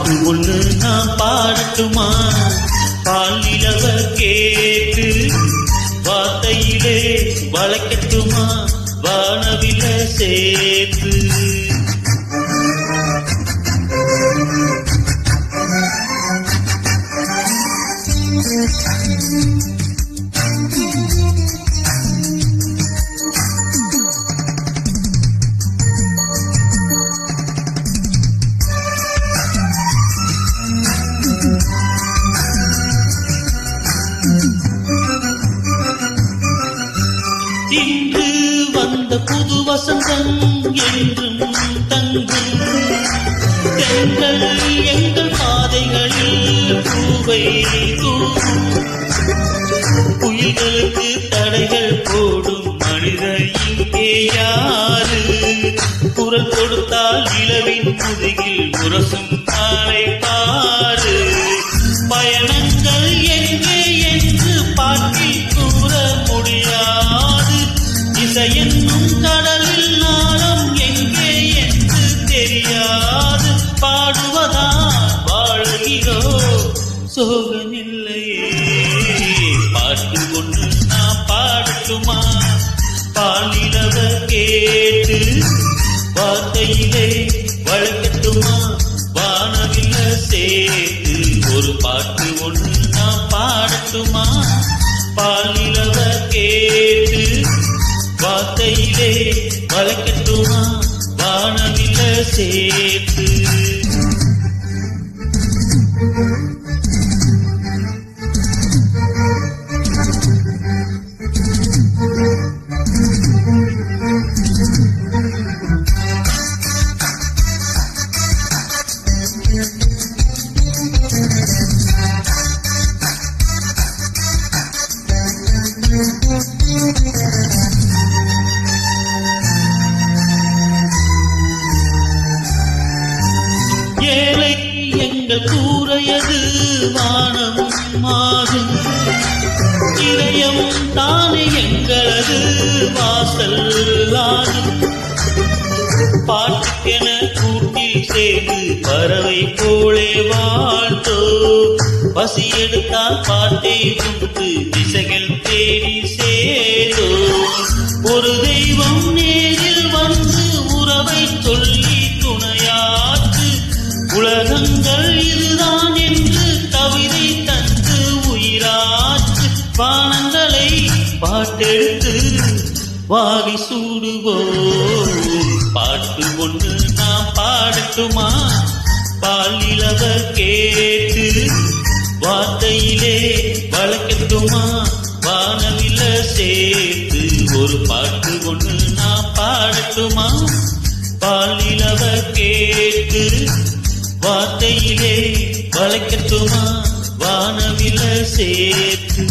பாட்டு ஒண்ணு நான் பாடட்டுமா? பாலிலவ கேட்டு வார்த்தையிலே வளைக்கட்டுமா? வானவில சேர்த்து இன்று வந்த புது வசந்தம் என்றும் தங்கும் தென்றல் எங்கள் பாதைகளில் பூவை தூவும் புயல்களுக்கு தடைகள் போடும் மனித இங்கே யாரு? குரல் கொடுத்தால் நிலவின் முதுகில் முரசும் நாளை பாரு. பயணங்கள் எங்கே என்று பாட்டில் கூற முடியாது. இசையென்னும் கடலில் நாளம் எங்கே என்று தெரியாது. பாடுவதா வாழ்கிறோ சோகமில்லையே. பாட்டு ஒன்று நான் பாடட்டுமா? பாலிலவ கேட்டு வார்த்தையிலே வளைக்கட்டுமா? வானவில சேர்த்து ஒரு பாட்டு ஒன்று நான் பாடட்டுமா? பாலிலவ கேட்டு வார்த்தையிலே வளைக்கட்டுமா? வானவில சேர்த்து ஏழை எங்கள் கூரையது வானம் ஆகும். இதயம் தானே எங்களது வாசல் ஆகும். பாட்டுக்கென கூட்டில் சேர்ந்து பறவை போலே வாழ்த்தோ. பசி எடுத்தால் பாட்டை உண்டு திசைகள் தேடி சேரோ. ஒரு தெய்வம் நேரில் வந்து உறவை சொல்லி துணையாற்று. உலகங்கள் இதுதான் என்று கவிதை தந்து உயிராற்று. வானங்களை பாட்டெடுத்து வாகி சூடுவோம். பாட்டு ஒன்று நான் பாடட்டுமா? பாலிலவ கேட்டு வார்த்தையிலே வளைக்கட்டுமா? வானவில சேர்த்து ஒரு பாட்டு ஒன்று நான் பாடட்டுமா? பாலிலவ கேட்டு வார்த்தையிலே வளைக்கட்டுமா? வானவில சேர்த்து